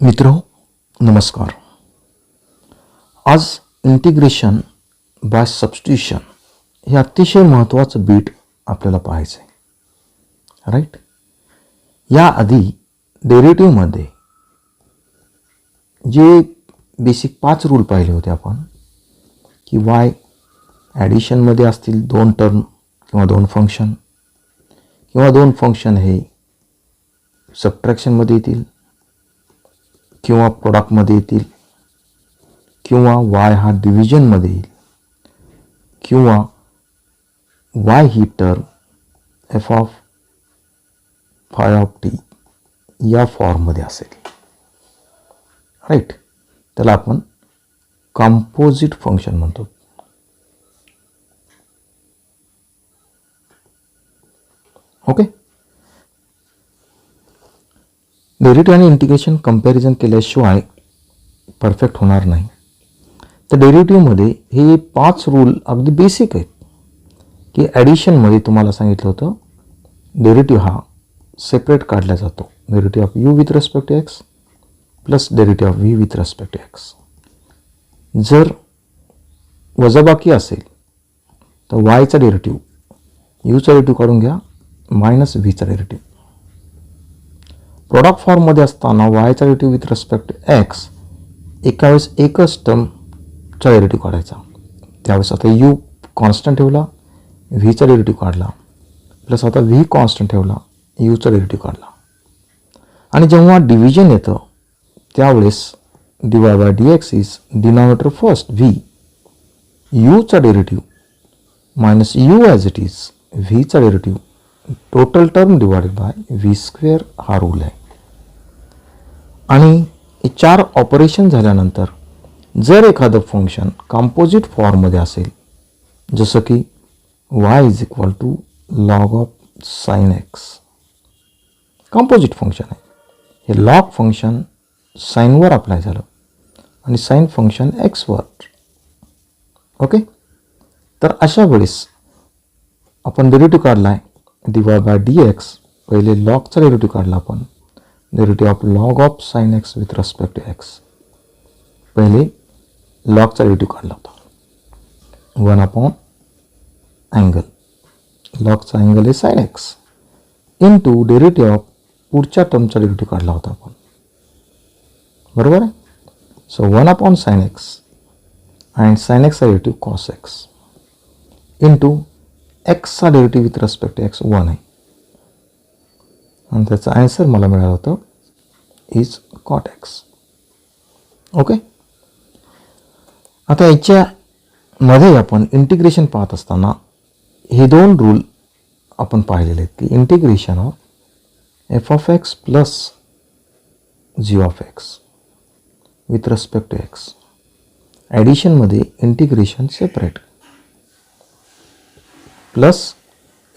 मित्रो नमस्कार. आज इंटिग्रेशन बाय सबस्टिट्यूशन हे अतिशय महत्त्वाचं बीट आपल्याला पाहायचं आहे. राईट. याआधी डेरिव्हेटिव्हमध्ये जे बेसिक 5 रूल पाहिले होते आपण की वाय ॲडिशनमध्ये असतील 2 टर्म किंवा 2 फंक्शन किंवा 2 फंक्शन हे सबट्रॅक्शनमध्ये येतील किंवा प्रोडक्टमध्ये येतील किंवा वाय हा डिव्हिजनमध्ये येईल किंवा Y he term F of phi of T या फॉर्ममध्ये असेल. राईट. त्याला आपण कंपोजिट फंक्शन म्हणतो. ओके. डेरिव्हेटिव्ह आणि इंटिग्रेशन कंपॅरिझन केल्याशिवाय परफेक्ट होणार नाही. तर डेरिव्हेटिव्हमध्ये हे 5 रूल अगदी बेसिक आहेत की ॲडिशनमध्ये तुम्हाला सांगितलं होतं डेरिव्हेटिव्ह हा सेपरेट काढला जातो. Derivative of u with respect to x plus derivative of v with respect to x. जर वजाबाकी असेल तर वायचा डेरिव्हेटिव्ह यूचा डेरिव्हेटिव्ह काढून घ्या मायनस व्हीचा डेरिव्हेटिव्ह. प्रोडक्ट फॉर्ममध्ये असताना वायचा derivative with respect to X एका वेळेस एकच टर्मचा डेरिव्हेटिव्ह काढायचा. त्यावेळेस आता यू कॉन्स्टंट ठेवला, व्हीचा डेरिव्हेटिव्ह काढला, प्लस आता व्ही कॉन्स्टंट ठेवला, यूचा डेरिव्हेटिव्ह काढला. आणि जेव्हा डिव्हिजन येतं त्यावेळेस dy by dx is denominator first V, यूचा derivative minus U as it is व्हीचा derivative total term divided by V square हा रूल आहे. आणि हे 4 ऑपरेशन झाल्यानंतर जर एखादं फंक्शन कंपोजिट फॉर्ममध्ये असेल जसं की y is equal to log of sine x, composite function आहे. हे लॉग फंक्शन साईनवर अप्लाय झालं आणि साइन फंक्शन एक्सवर. ओके. तर अशा वेळेस आपण डेरिव्हेटिव्ह काढला आहे dy बाय dx. पहिले लॉगचा डेरिव्हेटिव्ह काढला आपण, derivative of log of sine x with respect to x. पहिले लॉगचा डेरिव्हेटिव्ह काढला होता 1 अपॉन अँगल, लॉगचा अँगल आहे sine x, into derivative of पुढच्या टर्मचा डेरिव्हेटिव्ह काढला होता आपण. बरोबर आहे. So 1 upon sine x and sine एक्सचा डेरिव्हेटिव्ह कॉस एक्स इनटू एक्सचा derivative with respect to x 1 आहे आणि त्याचा आन्सर मला मिळालं होतं इज कॉट एक्स. ओके. आता याच्यामध्ये आपण इंटिग्रेशन पाहत असताना हे 2 रूल आपण पाहिलेले आहेत की integration of F of x plus G of x with respect to X. ॲडिशनमध्ये integration separate plus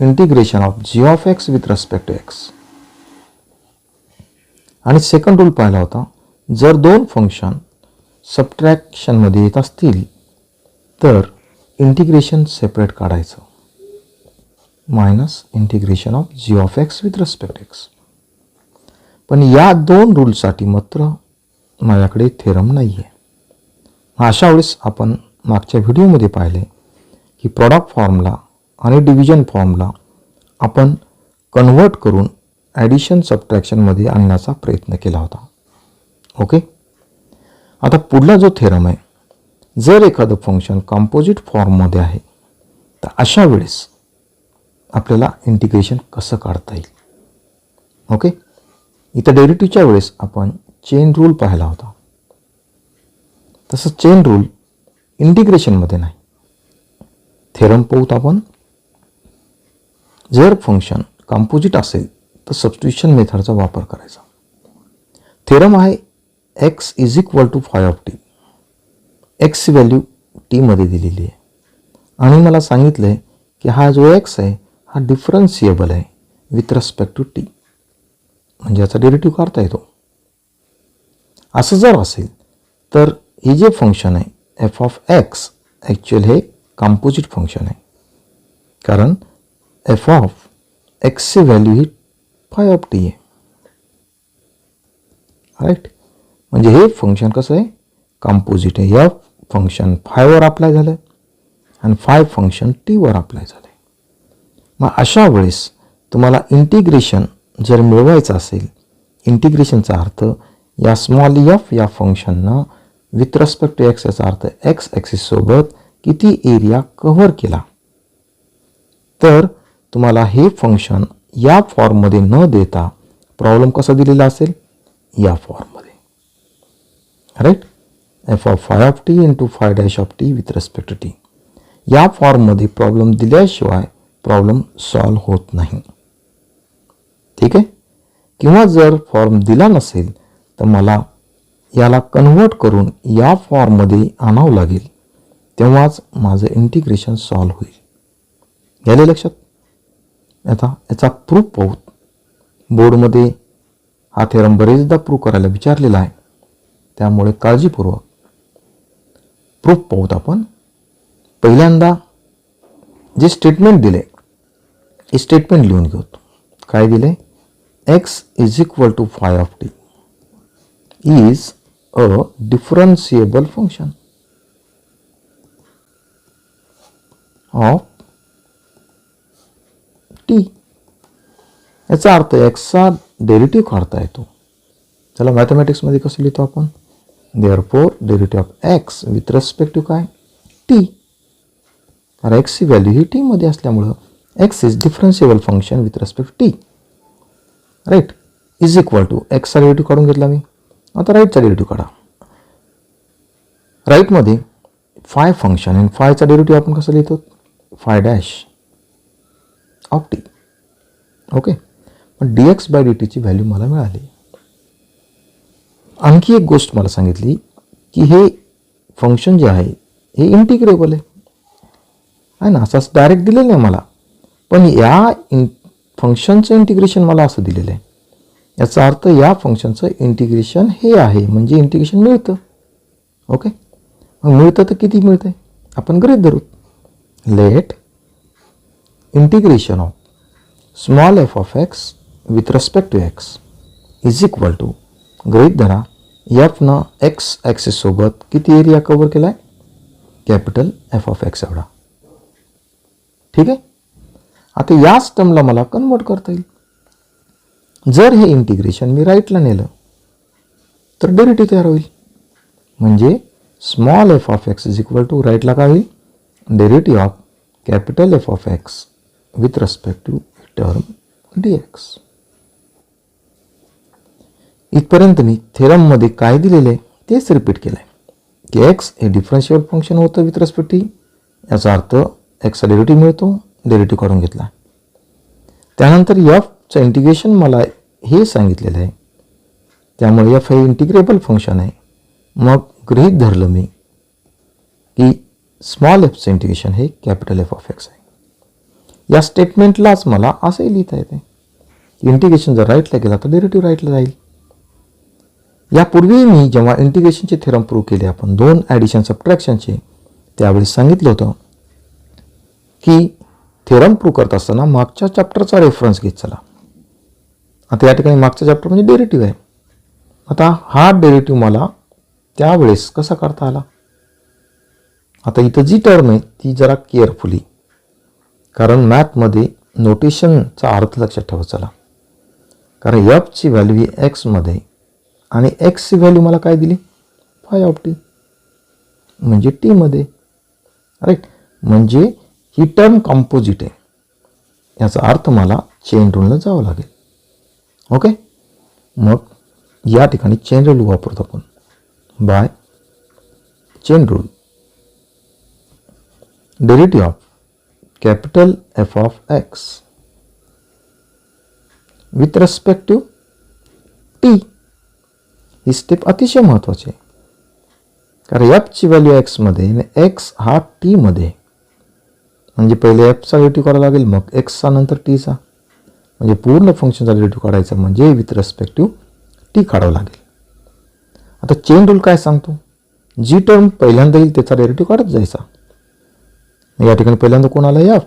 integration of G of x with respect to x. आणि सेकंड रूल पाहिला होता जर 2 फंक्शन सबट्रॅक्शनमध्ये येत असतील तर इंटिग्रेशन सेपरेट काढायचं minus integration of G of x with respect X. पण या 2 रूलसाठी मात्र माझ्याकडे थेरम नाही आहे. अशा वेळेस आपण मागच्या व्हिडिओमध्ये पाहिले की प्रॉडक्ट फॉर्मला आणि डिव्हिजन फॉर्मला आपण कन्व्हर्ट करून ॲडिशन सबट्रॅक्शनमध्ये आणण्याचा प्रयत्न केला होता. ओके. आता पुढला जो थेरम आहे, जर एखादं फंक्शन कंपोजिट फॉर्ममध्ये आहे तर अशा वेळेस आपल्याला इंटिग्रेशन कसं काढता येईल. ओके. इथं डेरिव्हेटिव्हच्या वेळेस आपण चेन रूल पाहिला होता, तसं चेन रूल इंटिग्रेशनमध्ये नाही. थेरम पाहूत आपण. जर फंक्शन कंपोजिट असेल तर सबस्टिट्यूशन मेथडचा वापर करायचा. थेरम आहे X is equal to phi of T. एक्सची व्हॅल्यू टीमध्ये दिलेली आहे आणि मला सांगितलं आहे की हा जो एक्स आहे हा डिफरन्शिएबल आहे विथ रिस्पेक्ट टू टी, म्हणजे याचा डेरिव्हेटिव्ह काढता येतो. असं जर असेल तर हे जे फंक्शन आहे एफ ऑफ एक्स ॲक्च्युअल हे कंपोजिट फंक्शन आहे, कारण एफ ऑफ एक्सची व्हॅल्यू ही फाय ऑफ टी आहे. राईट. म्हणजे हे फंक्शन कसं आहे, कंपोजिट आहे. एफ फंक्शन फायवर अप्लाय झालं आणि फाय फंक्शन टीवर अप्लाय झालं. मग अशा वेळेस तुम्हाला इंटिग्रेशन जर मिळवायचं असेल, इंटिग्रेशनचा अर्थ या स्मॉल एफ या फंक्शननं विथ रिस्पेक्ट टू एक्स, याचा अर्थ एक्स ॲक्सिससोबत किती एरिया कव्हर केला, तर तुम्हाला हे फंक्शन या फॉर्ममध्ये न देता प्रॉब्लेम कसा दिलेला असेल, या फॉर्ममध्ये. Right, f of phi of t into phi dash of t with respect to t. या फॉर्ममध्ये प्रॉब्लेम दिल्याशिवाय प्रॉब्लेम सॉल्व होत नाही. ठीक आहे. किंवा जर फॉर्म दिला नसेल तर मला याला कन्व्हर्ट करून या फॉर्ममध्ये आणावं लागेल, तेव्हाच माझं इंटिग्रेशन सॉल्व होईल. याले लक्षात. आता याचा प्रूफ पाहू. बोर्डमध्ये हा थेरम बरेचदा प्रूफ करायला विचारलेला आहे, त्यामुळे काळजीपूर्वक प्रूफ पाहूत आपण. पहिल्यांदा जे स्टेटमेंट दिले, हे स्टेटमेंट लिहून घेऊ. काय दिले, X is equal to phi of T is a differentiable function of T. याचा अर्थ एक्सचा डेरिव्हेटिव्ह काढता येतो. त्याला मॅथमॅटिक्समध्ये कसं लिहितो आपण, therefore derivative of x with respect to काय, टी. कारण एक्सची व्हॅल्यू ही टी मध्ये असल्यामुळं x is differentiable function with respect t. Right, is equal to एक्सचा डेरिव्हेटिव्ह काढून घेतला मी. आता राईटचा डेरिव्हेटिव्ह काढा. राईटमध्ये फाय फंक्शन आणि फायचा डेरिव्हेटिव्ह आपण कसं लिहितो, five dash of t. Okay, पण डी एक्स बाय डी टीची व्हॅल्यू मला मिळाली. आणखी एक गोष्ट मला सांगितली की हे फंक्शन जे आहे हे इंटिग्रेबल आहे ना, असं डायरेक्ट दिलेलं नाही मला, पण या फंक्शनचं इंटिग्रेशन मला असं दिलेलं आहे. याचा अर्थ या फंक्शनचं इंटिग्रेशन हे आहे, म्हणजे इंटिग्रेशन मिळतं. ओके, मग मिळतं तर किती मिळतं आहे आपण गृहीत धरू. Let integration of small f of x with respect to x is equal to, गृहीत धरा एफनं एक्स ॲक्सिससोबत किती एरिया कव्हर केला आहे, कॅपिटल एफ ऑफ एक्स एवढा. ठीक आहे. आता याच टर्मला मला कन्वर्ट करता येईल. जर हे इंटिग्रेशन मी राईटला नेलं तर डेरिव्हेटिव्ह तयार होईल. म्हणजे small f of x is equal to, राईटला काय होईल, derivative of capital F of x with respect to term d x. इथपर्यंत मी थेरममध्ये काय दिलेलं आहे तेच रिपीट केलं आहे की एक्स हे डिफरन्शिएबल फंक्शन होतं विथ रिस्पेक्ट टी. याचा अर्थ एक्सचा डेरिव्हेटिव्ह मिळतो, डेरिव्हेटिव्ह काढून घेतला. त्यानंतर एफचं इंटिग्रेशन मला हे सांगितलेलं आहे, त्यामुळे एफ हे इंटिग्रेबल फंक्शन आहे. मग गृहीत धरलं मी की स्मॉल एफचं इंटिग्रेशन हे कॅपिटल एफ ऑफ एक्स आहे. या स्टेटमेंटलाच मला असंही लिहिता येते, इंटिग्रेशन जर राईटला गेला तर डेरिव्हेटिव्ह राईटला जाईल. यापूर्वी मी जेव्हा इंटिग्रेशनचे थेरम प्रूव्ह केले आपण दोन ॲडिशन सबट्रॅक्शनचे, त्यावेळी सांगितलं होतं की थेरम प्रूव्ह करत असताना मागच्या चॅप्टरचा रेफरन्स घेत चला. आता या ठिकाणी मागचा चॅप्टर म्हणजे डेरिव्हेटिव्ह आहे. आता हा डेरिव्हेटिव्ह मला त्यावेळेस कसा करता आला. आता इथं जी टर्म आहे ती जरा केअरफुली, कारण मॅथमध्ये नोटेशनचा अर्थ लक्षात ठेवा चला. कारण एफची व्हॅल्यू ही एक्समध्ये आणि एक्सची व्हॅल्यू मला काय दिली, फाय ऑफ टी, म्हणजे टीमध्ये. राईट, म्हणजे ही टर्म कंपोजिट आहे. याचा अर्थ मला चेन रूलला जावं लागेल. ओके, मग या ठिकाणी चेन रूल वापरतो आपण. By chain rule, derivative of capital F of x with respect to t. ही स्टेप अतिशय महत्त्वाची आहे, कारण एफची व्हॅल्यू एक्समध्ये आणि एक्स हा टीमध्ये, म्हणजे पहिले एफचा डेरिव्हेटिव्ह काढावा लागेल, मग एक्सचा, नंतर टीचा, म्हणजे पूर्ण फंक्शनचा डेरिव्हेटिव्ह काढायचा म्हणजे विथ रिस्पेक्ट टू टी काढावं लागेल. आता चेन रूल काय सांगतो, जी टर्म पहिल्यांदा येईल त्याचा डेरिव्हेटिव्ह काढत जायचा. या ठिकाणी पहिल्यांदा कोण आला, एफ,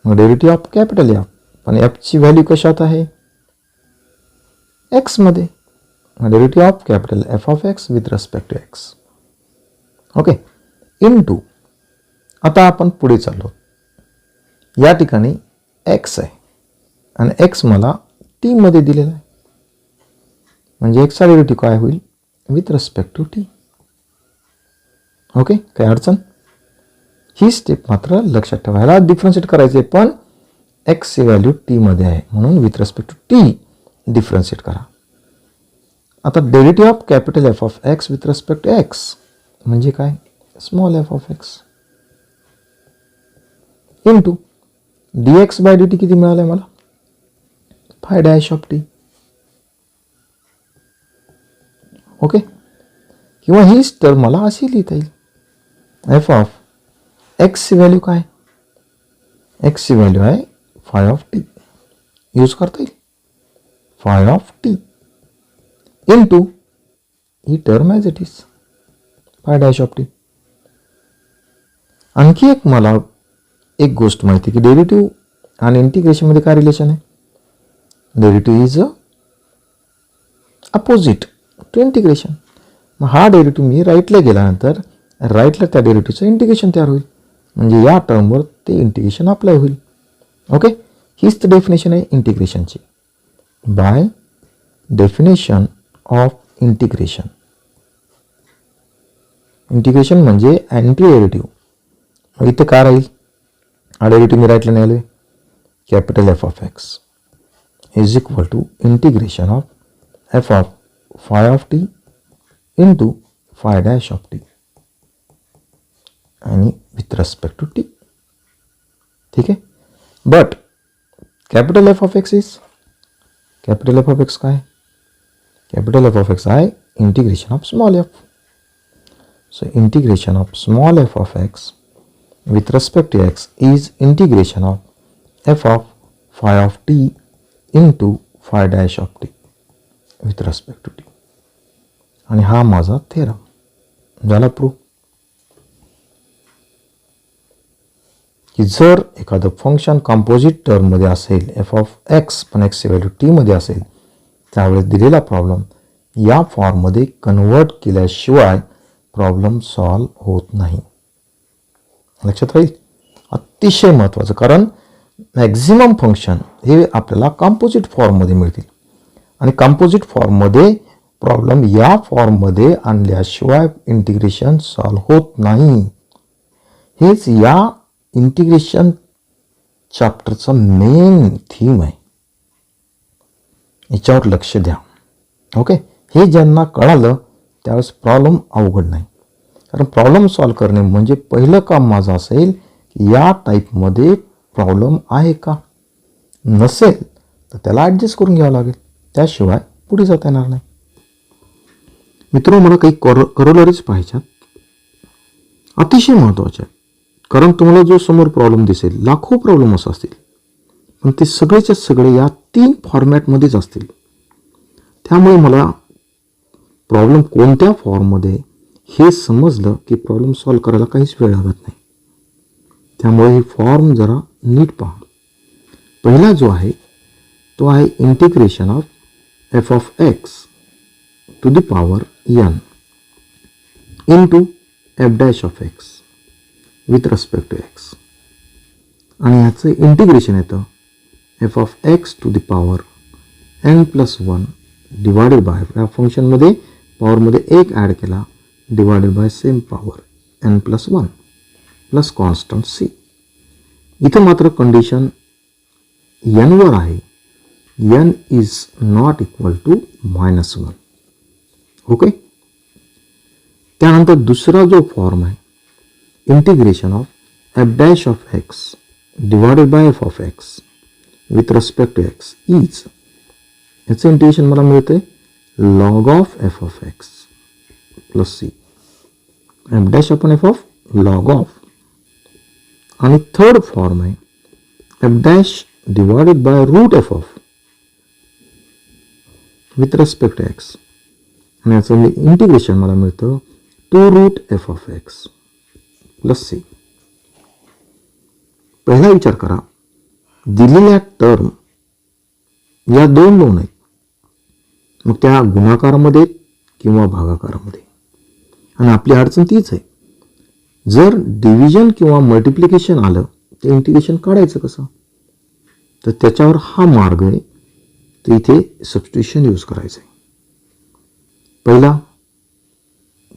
मग डेरिव्हेटिव्ह ऑफ कॅपिटल एफ, पण एफची व्हॅल्यू कशात आहे, एक्समध्ये, derivative of capital F of x with respect to x. Okay, into. आता आपण पुढे चाललो. या ठिकाणी एक्स आहे आणि एक्स मला टी मध्ये दिलेला आहे, म्हणजे एक्सचा डेरिव्हेटिव्ह काय होईल with respect to t. Okay, काय अडचण. ही स्टेप मात्र लक्षात ठेवायला डिफरन्शिएट करायचे, पण एक्सची व्हॅल्यू टी मध्ये आहे म्हणून with respect to t differentiate करा. आता derivative of capital F of x with respect to x म्हणजे काय small f of x into d x by d t किती मिळालं मला phi dash of t. Okay, किंवा हीच तर मला अशी लिहिता येईल एफ ऑफ एक्सची व्हॅल्यू काय, एक्सची व्हॅल्यू आहे फाय ऑफ टी, यूज करता येईल five of t into he term as it is five dash of T. आणखी एक मला एक गोष्ट माहिती की डेरिव्हेटिव्ह आणि इंटिग्रेशनमध्ये काय रिलेशन आहे. Derivative is opposite to integration. मग हा डेरिव्हेटिव्ह मी राईटला गेल्यानंतर राईटला त्या डेरिव्हेटिव्हचं इंटिग्रेशन तयार होईल, म्हणजे या टर्मवर ते इंटिग्रेशन अप्लाय होईल. ओके, हीच तर डेफिनेशन आहे इंटिग्रेशनची. By definition of integration, integration म्हणजे अँटी डेरिव्हेटिव्ह. मग इथे काय राहील, हा डेरिव्हेटिव्ह मी राईटला नाही आलोय, capital F of x is equal to integration of F of phi of t into phi dash of t आणि विथ रिस्पेक्ट टू टी. ठीक आहे, but capital F of x is, capital F of x काय, capital F of x आहे integration of small f. So integration of small f of x with respect to x is integration of f of phi of t into phi dash of t with respect to t. आणि हा माझा theorem झाला proof की जर एखादं function composite टर्ममध्ये असेल F of x पण एक्सची व्हॅल्यू टी मध्ये असेल त्यावेळेस दिलेला प्रॉब्लेम या फॉर्ममध्ये कन्वर्ट केल्याशिवाय प्रॉब्लेम सॉल्व्ह होत नाही. लक्षात राहील, अतिशय महत्त्वाचं, कारण मॅक्झिमम फंक्शन हे आपल्याला कंपोजिट फॉर्ममध्ये मिळतील आणि कंपोजिट फॉर्ममध्ये प्रॉब्लेम या फॉर्ममध्ये आणल्याशिवाय इंटिग्रेशन सॉल्व्ह होत नाही. हेच या इंटिग्रेशन चॅप्टरचं मेन थीम आहे, याच्यावर लक्ष द्या. ओके, हे ज्यांना कळालं त्यावेळेस प्रॉब्लेम अवघड नाही, कारण प्रॉब्लेम सॉल्व्ह करणे म्हणजे पहिलं काम माझं असेल की या टाईपमध्ये प्रॉब्लेम आहे का, नसेल तर त्याला ॲडजस्ट करून घ्यावं लागेल, त्याशिवाय पुढे जाता येणार नाही. मित्रांनो, मला काही करोलरीज पाहिजेत, अतिशय महत्त्वाचे आहेत, कारण तुम्हाला जो समोर प्रॉब्लेम दिसेल लाखो प्रॉब्लेम असं असतील पण ते सगळेच्या सगळे या 3 फॉर्मॅटमध्येच असतील. त्यामुळे मला प्रॉब्लेम कोणत्या फॉर्ममध्ये हे समजलं की प्रॉब्लेम सॉल्व्ह करायला काहीच वेळ लागत नाही. त्यामुळे हे फॉर्म जरा नीट पहा. पहिला जो आहे तो आहे integration of F of x to the power n into f dash of x with respect to x. आणि ह्याचं इंटिग्रेशन येतं f of x to the power n plus 1 divided by, या फंक्शनमध्ये पॉवरमध्ये 1 ॲड केला divided by same power n plus 1 plus constant c. इथं मात्र condition n वर आहे, n is not equal to -1. Okay, त्यानंतर दुसरा जो फॉर्म आहे integration of f dash of x divided by f of x with respect to x is, याचं integration मला मिळते log of F of x plus c f dash upon f of log of. आणि third form आहे f dash divided by root f of with respect to x, आणि याचं integration मला मिळतं 2 root f of x plus c. पहिला विचार करा, दिलेल्या टर्म या 2 आहेत, मग त्या गुणाकारामध्ये किंवा भागाकारामध्ये. आणि आपली अडचण तीच आहे, जर डिव्हिजन किंवा मल्टिप्लिकेशन आलं ते इंटिग्रेशन काढायचं कसं, तर त्याच्यावर हा मार्ग आहे. तर इथे सबस्टिट्यूशन यूज करायचं आहे. पहिला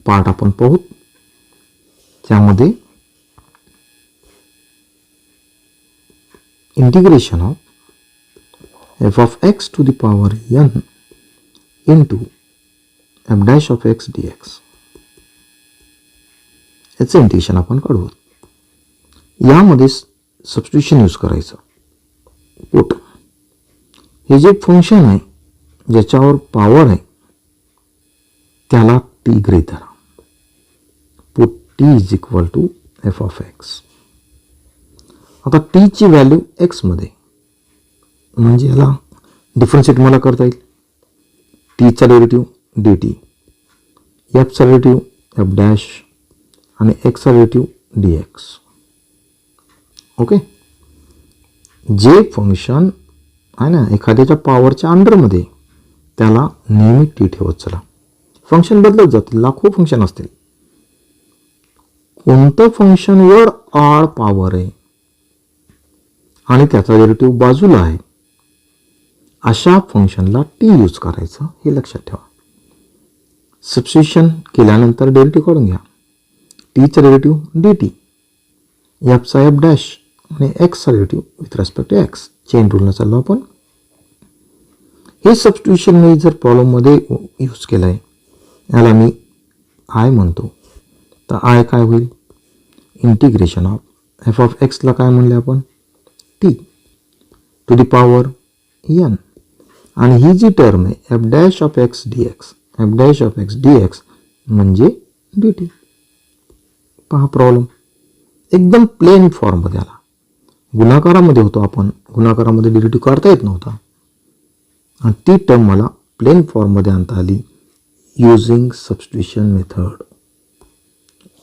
पार्ट आपण पाहू. त्यामध्ये integration of F of x to the power n into f dash of x d x, याचं इंटिग्रेशन आपण काढू. यामध्ये सबस्टिट्यूशन यूज करायचं. पुट हे जे फंक्शन आहे ज्याच्यावर पॉवर आहे त्याला टी गृहीत धरा. Put t is equal to f of x. आता टीची व्हॅल्यू एक्समध्ये, म्हणजे याला डिफरन्शिएट मला करता येईल. टीचा डेरिव्हेटिव्ह डी टी, एफचा डेरिव्हेटिव्ह एफ डॅश आणि एक्सचा डेरिव्हेटिव्ह डी एक्स. ओके. जे फंक्शन आहे ना एखाद्याच्या पॉवरच्या अंडरमध्ये त्याला नेहमी टी ठेवत चला. फंक्शन बदलत जातील, लाखो फंक्शन असतील. कोणतं फंक्शनवर आड पॉवर आहे आणि त्याचा डेरिव्हेटिव्ह बाजूला आहे अशा फंक्शनला टी यूज करायचं, हे लक्षात ठेवा. सबस्टिट्यूशन केल्यानंतर डेरिव्हेटिव्ह काढून घ्या. टीचा डेरिव्हेटिव्ह डी टी, एफचा एफ डॅश आणि एक्सचा derivative with respect to x. Chain रूलनं चाललो आपण. हे सबस्टिट्यूशन मी जर प्रॉब्लेममध्ये यूज केलं आहे, याला मी आय म्हणतो. तर आय काय होईल, इंटिग्रेशन ऑफ एफ ऑफ एक्सला काय म्हणले आपण, t to the power n, आणि ही जी टर्म आहे f dash of x d x, f dash of x d x म्हणजे डी टी. पहा प्रॉब्लेम एकदम प्लेन फॉर्ममध्ये आला. गुणाकारामध्ये होतो आपण, गुणाकारामध्ये डेरिव्हेटिव्ह काढता येत नव्हता, आणि ती टर्म मला प्लेन फॉर्ममध्ये आणता आली युजिंग सबस्टिट्यूशन मेथड.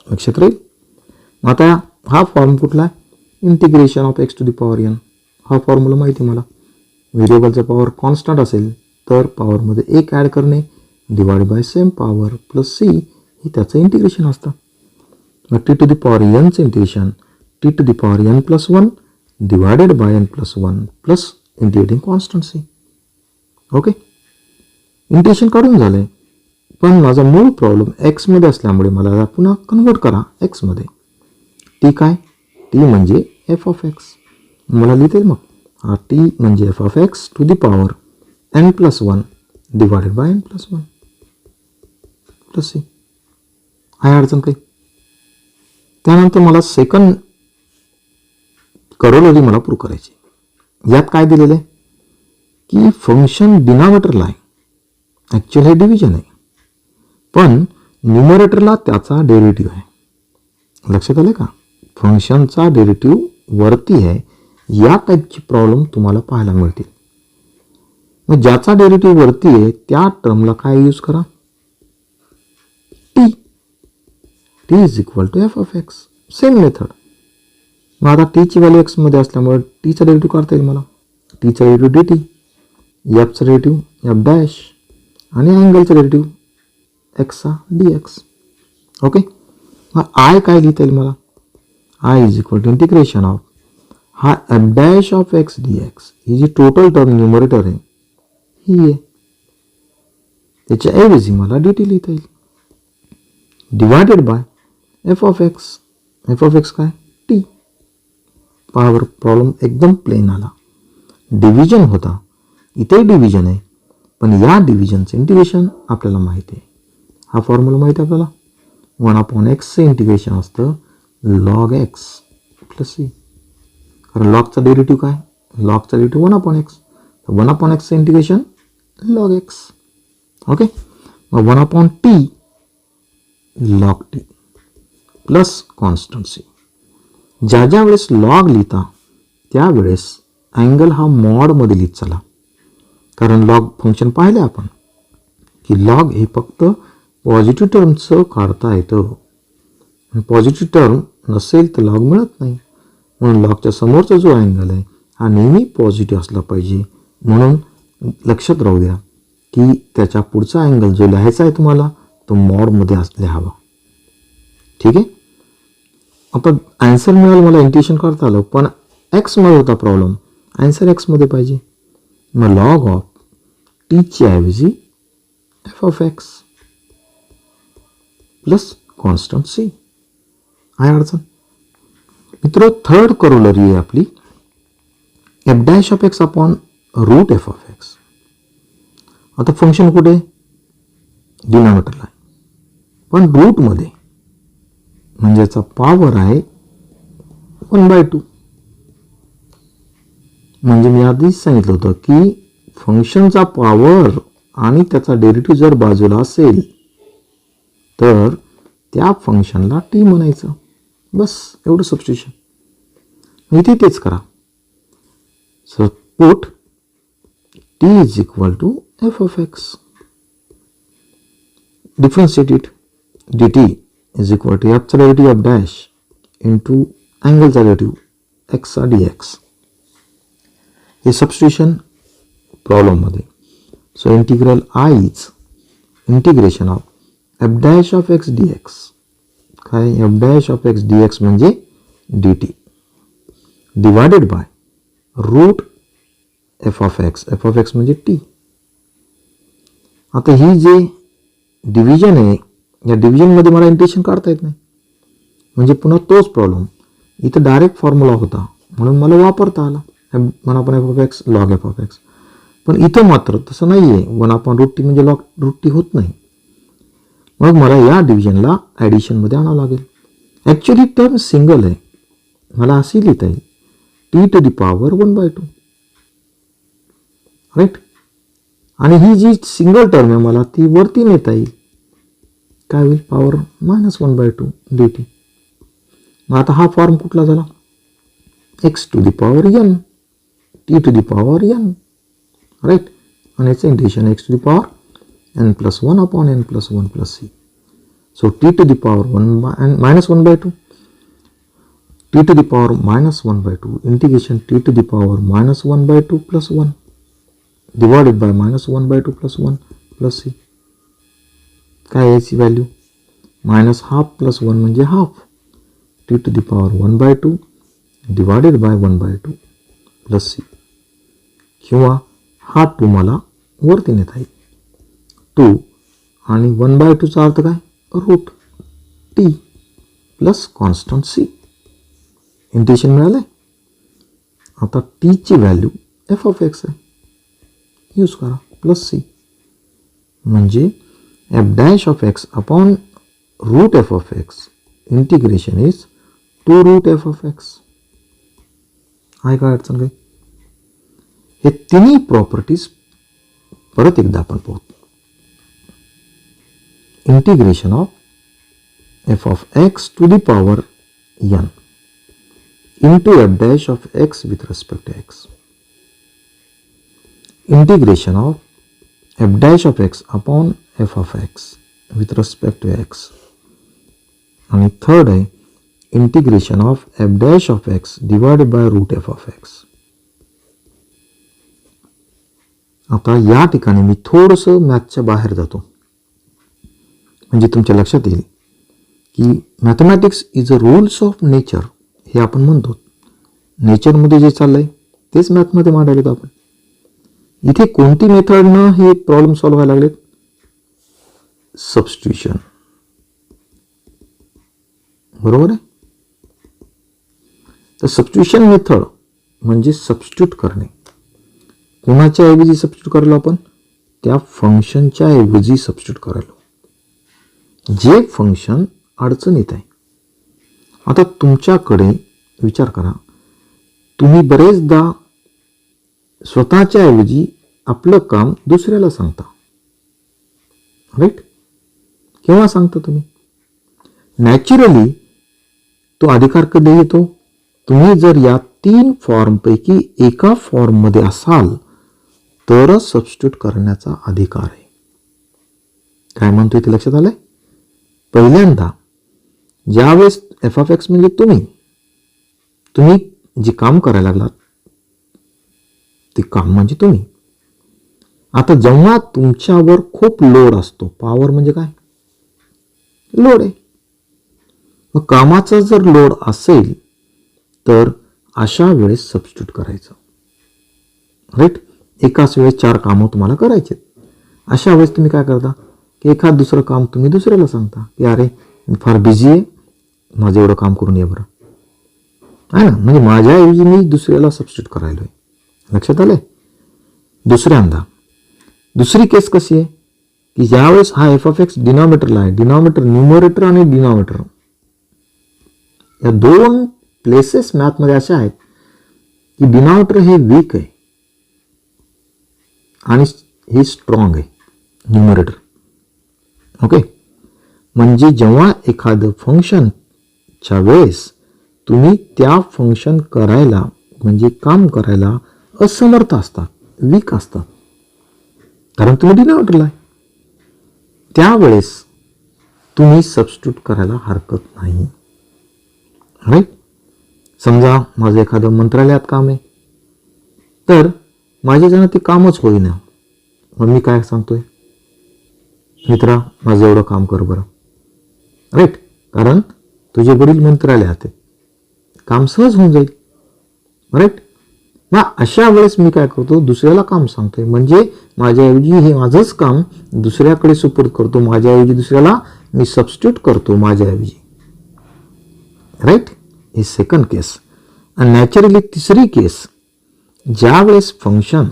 लक्षात राहील. आता हा फॉर्म कुठला आहे, integration of x to the power n. हा फॉर्म्युला माहिती मला. व्हेरिएबलचा पॉवर कॉन्स्टंट असेल तर पॉवरमध्ये एक ॲड करणे divide by same power plus c, हे त्याचं इंटिग्रेशन असतं. मग टी टू दी पॉवर एनचं integration t to the power n plus one divided by n plus one plus integrating constant c. Okay. Integration काढून झालं आहे, पण माझा मूळ प्रॉब्लेम एक्समध्ये असल्यामुळे मला पुन्हा कन्वर्ट करा एक्समध्ये. टी काय, टी म्हणजे एफ ऑफ एक्स. मला लिहिता येईल मग हा टी म्हणजे f of x to the power n plus one divided by n plus one plus c. आहे अडचण काही. त्यानंतर मला सेकंड करोलरी मला प्रूव्ह करायची. यात काय दिलेलं आहे की फंक्शन डिनॉमिनेटरला आहे, ॲक्च्युअली हे डिव्हिजन आहे, पण न्यूमरेटरला त्याचा डेरिव्हेटिव्ह आहे. लक्षात आलं का, फंक्शनचा डेरिव्हेटिव्ह वरती आहे. या टाईपची प्रॉब्लेम तुम्हाला पाहायला मिळतील. मग ज्याचा डेरिव्हेटिव्ह वरती आहे त्या टर्मला काय यूज करा, t. T is equal to f of x. Same method. मग आता टीची व्हॅल्यू एक्समध्ये असल्यामुळे टीचा डेरिव्हेटिव्ह काढता येईल मला. टीचा डेरिव्हेटिव्ह डी टी, एफचा डेरिव्हेटिव्ह एफ डॅश आणि अँगलचा डेरिव्हेटिव्ह एक्सचा डी एक्स. ओके. मग आय काय लिहिता येईल मला, I is equal to integration of हा f dash of x d x, ही जी टोटल टर्म न्यूमरेटर आहे ही आहे, त्याच्या ऐवजी मला डी टी लिहिता येईल divided by f of x. F of x काय, टी. पॉवर प्रॉब्लेम एकदम प्लेन आला. डिव्हिजन होता, इथेही डिव्हिजन आहे, पण या डिव्हिजनचं इंटिग्रेशन आपल्याला माहिती आहे. हा फॉर्म्युला माहिती आहे आपल्याला. 1/x इंटिग्रेशन असतं लॉग एक्स प्लस सी. कारण लॉगचा डेरिव्हेटिव्ह काय, लॉगचा derivative 1/x. 1/x integration log x. Okay. मग 1/t log t plus constant c. ज्या ज्या वेळेस लॉग लिहिता त्यावेळेस अँगल हा मॉडमध्ये लिहित चला. कारण लॉग फंक्शन पाहिले आपण की लॉग हे फक्त पॉझिटिव्ह टर्मचं काढता येतं. पॉझिटिव्ह टर्म नसेल तर लॉग मिळत नाही. म्हणून लॉगच्या समोरचा जो अँगल आहे हा नेहमी पॉझिटिव्ह असला पाहिजे. म्हणून लक्षात राहू द्या की त्याच्या पुढचा अँगल जो लिहायचा आहे तुम्हाला तो मॉडमध्ये लिहावा. ठीक आहे. आता ॲन्सर मिळालं, मला इंटिग्रेशन करता आलं, पण एक्समध्ये होता प्रॉब्लेम. ॲन्सर एक्समध्ये पाहिजे. मग लॉग ऑफ टीची ऐवजी f of x plus constant c. आहे अडचण मित्र. थर्ड करोलरी आहे आपली f dash of x upon root f of x. आता फंक्शन कुठे डिनॉमिनेटरला आहे, पण रूटमध्ये म्हणजे याचा पॉवर आहे 1/2. म्हणजे मी आधीच सांगितलं होतं की फंक्शनचा पॉवर आणि त्याचा डेरिव्हेटिव्ह जर बाजूला असेल तर त्या फंक्शनला टी म्हणायचं. बस एवढं सबस्टिट्यूशन. इथे तेच करा. So put t is equal to f of x. Differentiate it. dt is equal to f चा डेरिव्हेटिव्ह f डॅश इंटू अँगलचा डेरिव्हेटिव्ह x चा dx. हे सबस्टिट्यूशन प्रॉब्लेममध्ये. So integral I is integration of f dash of x d x. काय f dash of x d x म्हणजे d t divided by root f of x. F of x म्हणजे t. आता ही जे division आहे या डिव्हिजनमध्ये मला integration काढता येत नाही. म्हणजे पुन्हा तोच प्रॉब्लेम. इथं डायरेक्ट फॉर्म्युला होता म्हणून मला वापरता आला one upon f of x log F of x. पण इथं मात्र तसं नाही आहे. वन अपॉन रूट टी म्हणजे लॉग रूट टी होत नाही. मग मला या डिव्हिजनला ॲडिशनमध्ये आणावं लागेल. ॲक्च्युली टर्म सिंगल आहे. मला अशी लिहिता येईल t to the power 1/2. Right. आणि ही जी सिंगल टर्म आहे मला ती वरती नेता येईल. काय होईल पॉवर -1/2 डी टी. मग आता हा फॉर्म कुठला झाला x to the power n t to the power n. Right. आणि याचं integration x to the power n plus 1 upon n plus 1 plus c. So t to the power -1/2 t to the power -1/2 integration t to the power -1/2 plus 1 divided by -1/2 plus 1 plus c. काय याची value -½ plus 1 म्हणजे half. T to the power 1/2 divided by 1/2 plus c. किंवा हा 2 मला वरती नेता येईल. 2 आणि 1/2चा अर्थ काय root t plus constant c. Integration मिळालं आहे. आता टीची व्हॅल्यू एफ ऑफ एक्स आहे. यूज करा प्लस सी. म्हणजे f dash of x upon root f of x integration is 2 root f of x. आहे काय अडचण काही. हे तिन्ही प्रॉपर्टीज परत एकदा आपण पाहू. Integration of F of x to the power n into f dash of x with respect to x. Integration of f dash of x upon f of x with respect to x. आणि third आहे integration of f dash of x divided by root f of x. आता या ठिकाणी मी थोडंसं मॅथच्या बाहेर जातो म्हणजे तुमच्या लक्षात येईल की mathematics is a rules of nature. हे आपण म्हणतो नेचरमध्ये जे चाललंय तेच मॅथमध्ये मांडायला आपण. इथे कोणती मेथडनं हे प्रॉब्लेम सॉल्व्ह व्हायला लागलेत सबस्टिट्यूशन. बरोबर आहे. तर सबस्टिट्यूशन मेथड म्हणजे सबस्टिट्यूट करणे. कोणाच्या ऐवजी सबस्टिट्यूट करायला आपण त्या फंक्शनच्या ऐवजी सबस्टिट्यूट करायला जे फंक्शन अडचणीत आहे. आता तुमच्याकडे विचार करा तुम्ही बरेचदा स्वतःच्या ऐवजी आपलं काम दुसऱ्याला सांगता. राईट. केव्हा सांगता तुम्ही नॅचरली तो अधिकार कधी येतो तुम्ही जर या 3 फॉर्मपैकी एका फॉर्ममध्ये असाल तरच सबस्टिट्यूट करण्याचा अधिकार आहे. काय म्हणतोय ते लक्षात आलंय. पहिल्यांदा ज्यावेळेस एफ ऑफ एक्स म्हणजे तुम्ही जे काम करायला लागलात ते काम म्हणजे तुम्ही. आता जेव्हा तुमच्यावर खूप लोड असतो, पॉवर म्हणजे काय, लोड आहे, मग कामाचा जर लोड असेल तर अशा वेळेस सबस्टिट्यूट करायचं. राईट, एकाच वेळेस 4 कामं तुम्हाला करायचे. अशा वेळेस तुम्ही काय करता की एखाद दुसरं काम तुम्ही दुसऱ्याला सांगता की अरे मी फार बिझी आहे, माझं एवढं काम करून ये बरं, आहे ना. म्हणजे माझ्याऐवजी मी दुसऱ्याला सबस्टिट्यूट करायलोय. लक्षात आलंय. दुसऱ्यांदा दुसरी केस कशी आहे की ज्यावेळेस हा f(x) डिनॉमिनेटरला आहे, डिनॉमिनेटर न्यूमरेटर आणि डिनॉमिनेटर या 2 प्लेसेस मॅथमध्ये अशा आहेत की डिनॉमिनेटर हे वीक आहे आणि हे स्ट्रॉंग आहे न्यूमरेटर. ओके, म्हणजे जेव्हा एखादं फंक्शनच्या वेळेस तुम्ही त्या फंक्शन करायला म्हणजे काम करायला असमर्थ असतात, वीक असतात, कारण तुम्ही डिनॉमिनेटरला आहे, त्यावेळेस तुम्ही सबस्टिट्यूट करायला हरकत नाही. राईट, समजा माझं एखादं मंत्रालयात काम आहे, तर माझ्याच्यानं ते कामच होईना, मग मी काय सांगतोय, मित्रा माझं एवढं काम कर बरं. राईट, कारण तुझे वडील मंत्रालयात आहेत, काम सहज होऊन जाईल. राईट, मग अशा वेळेस मी काय करतो, दुसऱ्याला काम सांगतोय, म्हणजे माझ्याऐवजी हे माझंच काम दुसऱ्याकडे सुपूर्द करतो, माझ्याऐवजी दुसऱ्याला मी सबस्टिट्यूट करतो माझ्याऐवजी. राईट, ही सेकंड केस. आणि नॅचरली तिसरी केस, ज्या वेळेस फंक्शन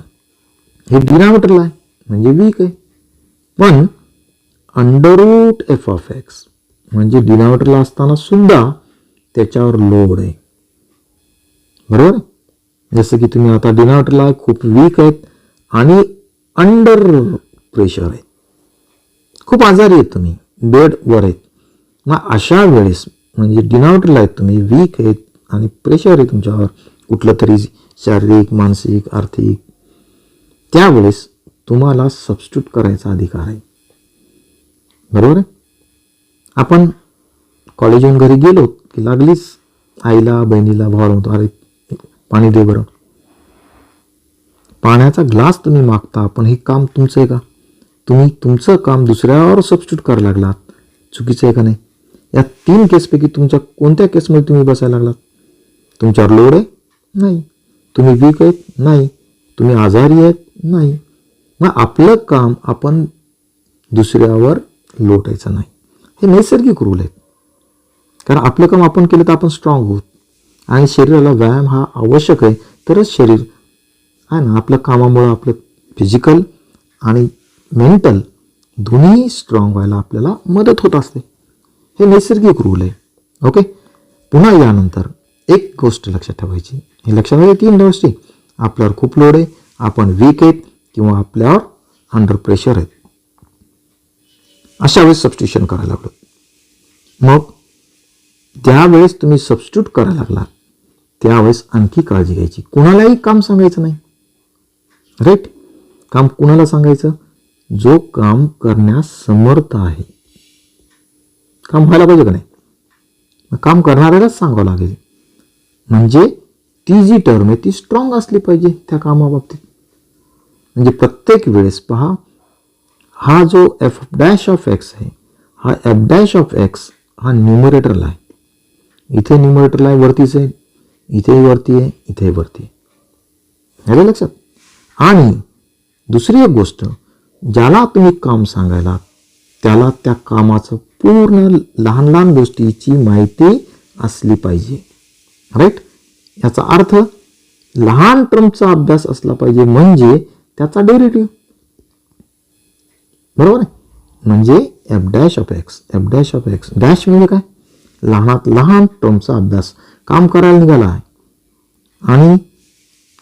हे डिनॉमिनेटरला आहे म्हणजे वीक आहे, पण अंडर रूट f(x) म्हणजे डिनॉमिनेटरला असताना सुद्धा त्याच्यावर लोड आहे. बरोबर, जसं की तुम्ही आता डिनॉमिनेटरला खूप वीक आहेत आणि अंडर प्रेशर आहेत, खूप आजारी आहेत, तुम्ही बेडवर आहेत. मग अशा वेळेस म्हणजे डिनॉमिनेटरला आहेत तुम्ही, वीक आहेत आणि प्रेशर आहे तुमच्यावर कुठलं तरी शारीरिक, मानसिक, आर्थिक, त्यावेळेस तुम्हाला सबस्टिट्यूट करायचा अधिकार आहे. बरोबर आहे. आपण कॉलेजहून घरी गेलो की लागलीच आईला, बहिणीला, भावाला म्हणतो अरे पाणी दे बरं. पाण्याचा ग्लास तुम्ही मागता, पण हे काम तुमचं आहे का, तुम्ही तुमचं काम दुसऱ्यावर सबस्टिट्यूट करायला लागलात, चुकीचं आहे का नाही. या 3 केसपैकी तुमच्या कोणत्या केसमध्ये तुम्ही बसायला लागलात, तुमच्यावर लोड आहे नाही, तुम्ही वीक आहेत नाही, तुम्ही आजारी आहेत नाही, मग आपलं काम आपण दुसऱ्यावर लोटायचं नाही. हे नैसर्गिक रूल आहेत, कारण आपलं काम आपण केलं तर आपण स्ट्रॉंग होत आणि शरीराला व्यायाम हा आवश्यक आहे, तरच शरीर आहे ना आपल्या कामामुळं आपलं फिजिकल आणि मेंटल दोन्ही स्ट्रॉंग व्हायला आपल्याला मदत होत असते. हे नैसर्गिक रूल आहे. ओके, पुन्हा यानंतर एक गोष्ट लक्षात ठेवायची, हे लक्षात ठेवायची 3 गोष्टी, आपल्यावर खूप लोड आहे, आपण वीक आहेत किंवा आपल्यावर अंडर प्रेशर आहेत, अशा वेळेस सबस्टिट्यूशन करायला लागलो. मग त्यावेळेस तुम्ही सबस्टिट्यूट करायला लागला त्यावेळेस आणखी काळजी घ्यायची, कुणालाही काम सांगायचं नाही. राईट, काम कुणाला सांगायचं, जो काम करण्यास समर्थ आहे. काम व्हायला पाहिजे का नाही, काम करणाऱ्यालाच सांगावं लागेल, म्हणजे ती जी टर्म आहे ती स्ट्रॉंग असली पाहिजे त्या कामाबाबतीत. म्हणजे प्रत्येक वेळेस पहा, हा जो f'(x) आहे, हा f'(x) हा न्यूमरेटरला आहे, इथे न्यूमरेटरला आहे वरतीच आहे, इथेही वरती आहे, इथेही वरती आहे. आलं लक्षात. आणि दुसरी एक गोष्ट, ज्याला तुम्ही काम सांगायला त्याला त्या कामाचं पूर्ण लहान लहान गोष्टीची माहिती असली पाहिजे. राईट, याचा अर्थ लहान टर्मचा अभ्यास असला पाहिजे, म्हणजे त्याचा डेरिव्हेटिव्ह. बरोबर आहे, म्हणजे f'(x) डॅश म्हणजे काय, लहानात लहान टर्मचा अभ्यास. काम करायला निघाला आहे आणि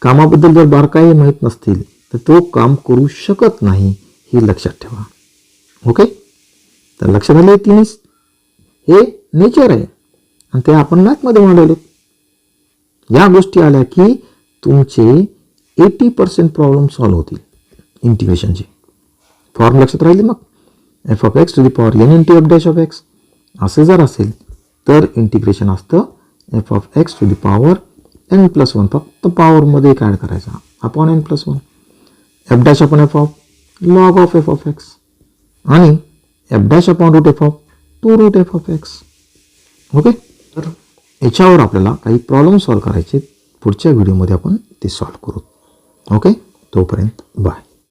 कामाबद्दल जर बारकाई माहीत नसतील तर तो काम करू शकत नाही, हे लक्षात ठेवा. ओके, तर लक्षात आले, 3 हे नेचर आहे आणि ते आपण मॅथमध्ये मांडवले. या गोष्टी आल्या की तुमचे 80% प्रॉब्लेम सॉल्व्ह होतील इंटिग्रेशनचे. फॉर्म लक्षात राहिले. मग f(x) f'(x) असे जर असेल तर इंटिग्रेशन असतं f(x)n+1, फक्त पॉवरमध्ये ॲड करायचा upon n+1. f'(f) log of F of x आणि f dash upon root f of 2 root f of x. Okay, तर याच्यावर आपल्याला काही प्रॉब्लेम सॉल्व करायचे. पुढच्या व्हिडिओमध्ये आपण ते सॉल्व करू. ओके, तोपर्यंत बाय.